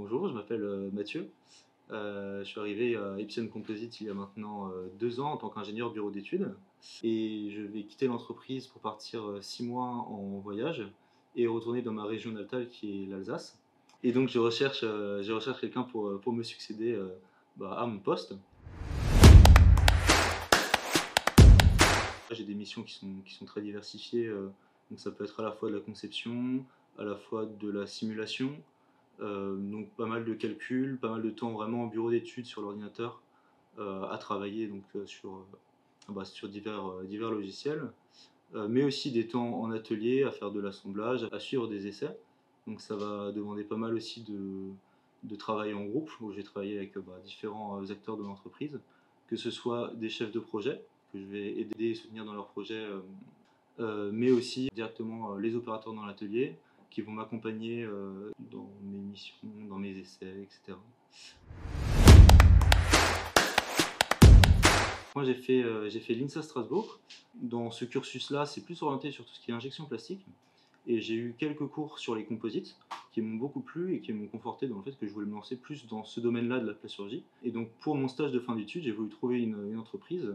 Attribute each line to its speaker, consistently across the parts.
Speaker 1: Bonjour, je m'appelle Mathieu. Je suis arrivé à Epsilon Composite il y a maintenant 2 ans en tant qu'ingénieur bureau d'études. Et je vais quitter l'entreprise pour partir 6 mois en voyage et retourner dans ma région natale qui est l'Alsace. Et donc je recherche quelqu'un pour me succéder à mon poste. J'ai des missions qui sont très diversifiées, donc ça peut être à la fois de la conception, à la fois de la simulation, donc pas mal de calculs, pas mal de temps vraiment en bureau d'études sur l'ordinateur, à travailler donc, sur divers logiciels, mais aussi des temps en atelier à faire de l'assemblage, à suivre des essais. Donc ça va demander pas mal aussi de travail en groupe, où j'ai travaillé avec différents acteurs de l'entreprise, que ce soit des chefs de projet, que je vais aider et soutenir dans leurs projets, mais aussi directement les opérateurs dans l'atelier, qui vont m'accompagner dans mes missions, dans mes essais, etc. Moi, j'ai fait l'INSA Strasbourg. Dans ce cursus-là, c'est plus orienté sur tout ce qui est injection plastique. Et j'ai eu quelques cours sur les composites qui m'ont beaucoup plu et qui m'ont conforté dans le fait que je voulais me lancer plus dans ce domaine-là de la plasturgie. Et donc, pour mon stage de fin d'études, j'ai voulu trouver une entreprise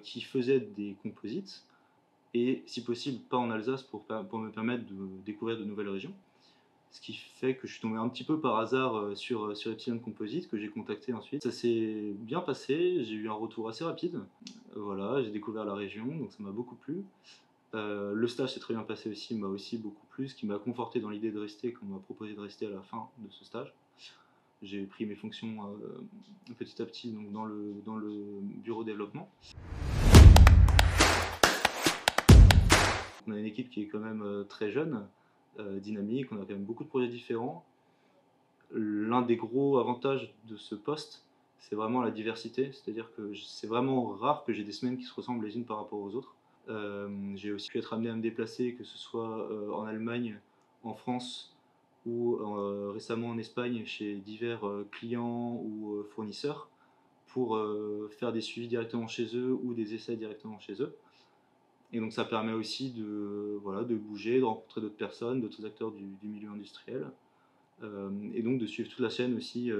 Speaker 1: qui faisait des composites et, si possible, pas en Alsace pour me permettre de découvrir de nouvelles régions. Ce qui fait que je suis tombé un petit peu par hasard sur Epsilon Composite, que j'ai contacté ensuite. Ça s'est bien passé, j'ai eu un retour assez rapide. Voilà, j'ai découvert la région, donc ça m'a beaucoup plu. Le stage s'est très bien passé aussi, m'a aussi beaucoup plu, ce qui m'a conforté dans l'idée de rester quand on m'a proposé de rester à la fin de ce stage. J'ai pris mes fonctions petit à petit donc dans le bureau développement. On a une équipe qui est quand même très jeune, dynamique, on a quand même beaucoup de projets différents. L'un des gros avantages de ce poste, c'est vraiment la diversité, c'est-à-dire que c'est vraiment rare que j'ai des semaines qui se ressemblent les unes par rapport aux autres. J'ai aussi pu être amené à me déplacer, que ce soit en Allemagne, en France ou récemment en Espagne chez divers clients ou fournisseurs pour faire des suivis directement chez eux ou des essais directement chez eux. Et donc ça permet aussi de bouger, de rencontrer d'autres personnes, d'autres acteurs du milieu industriel, et donc de suivre toute la chaîne aussi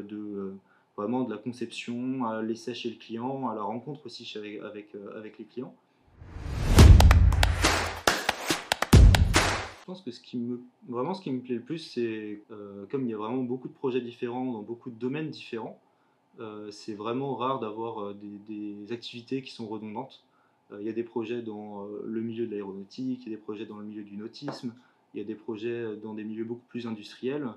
Speaker 1: vraiment de la conception à l'essai chez le client, à la rencontre aussi avec les clients. Je pense que ce qui me plaît le plus, c'est comme il y a vraiment beaucoup de projets différents dans beaucoup de domaines différents, c'est vraiment rare d'avoir des activités qui sont redondantes. Il y a des projets dans le milieu de l'aéronautique, il y a des projets dans le milieu du nautisme, il y a des projets dans des milieux beaucoup plus industriels,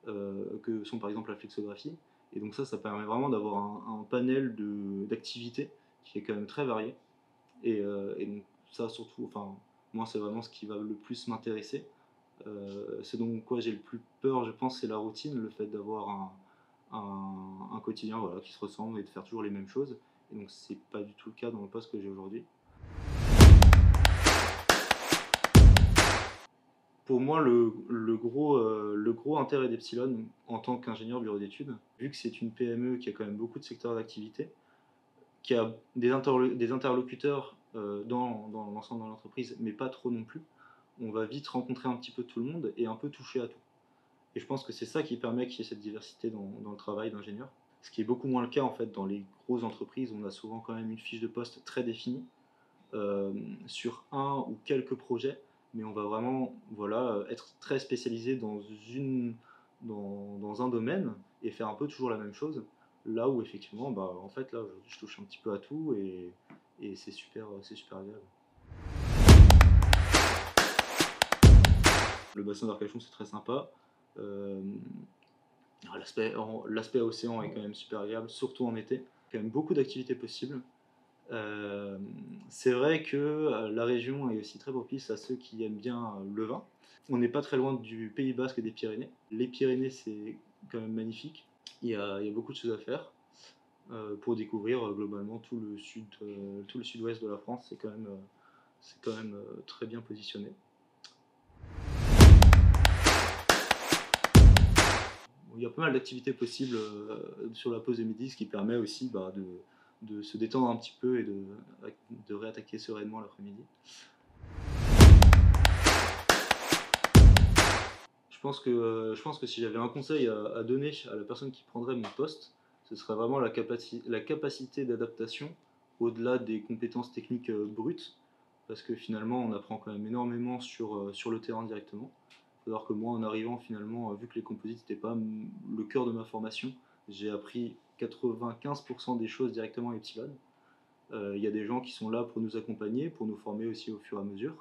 Speaker 1: que sont par exemple la flexographie. Et donc ça permet vraiment d'avoir un panel d'activités qui est quand même très varié. Et donc ça surtout, enfin, moi c'est vraiment ce qui va le plus m'intéresser. Ce dont quoi j'ai le plus peur, je pense, c'est la routine, le fait d'avoir un quotidien voilà, qui se ressemble et de faire toujours les mêmes choses. Et donc c'est pas du tout le cas dans le poste que j'ai aujourd'hui. Pour moi, le gros intérêt d'Epsilon en tant qu'ingénieur bureau d'études, vu que c'est une PME qui a quand même beaucoup de secteurs d'activité, qui a des interlocuteurs dans l'ensemble de l'entreprise, mais pas trop non plus, on va vite rencontrer un petit peu tout le monde et un peu toucher à tout. Et je pense que c'est ça qui permet qu'il y ait cette diversité dans le travail d'ingénieur. Ce qui est beaucoup moins le cas en fait dans les grosses entreprises, on a souvent quand même une fiche de poste très définie sur un ou quelques projets, mais on va vraiment être très spécialisé dans un domaine et faire un peu toujours la même chose. Là où effectivement, en fait, là, je touche un petit peu à tout et c'est super agréable. Le bassin d'Arcachon, c'est très sympa. Euh, L'aspect océan est quand même super agréable, surtout en été. Il y a quand même beaucoup d'activités possibles. C'est vrai que la région est aussi très propice à ceux qui aiment bien le vin. On n'est pas très loin du Pays Basque et des Pyrénées. Les Pyrénées, c'est quand même magnifique. Il y a beaucoup de choses à faire pour découvrir globalement tout le sud-ouest de la France. C'est quand même très bien positionné. Il y a pas mal d'activités possibles sur la pause de midi, ce qui permet aussi de se détendre un petit peu et de réattaquer sereinement l'après-midi. Je pense que si j'avais un conseil à donner à la personne qui prendrait mon poste, ce serait vraiment la capacité d'adaptation au-delà des compétences techniques brutes, parce que finalement on apprend quand même énormément sur le terrain directement. Il faut savoir que moi en arrivant finalement, vu que les composites n'étaient pas le cœur de ma formation, j'ai appris 95% des choses directement à Epsilon. Il y a des gens qui sont là pour nous accompagner, pour nous former aussi au fur et à mesure.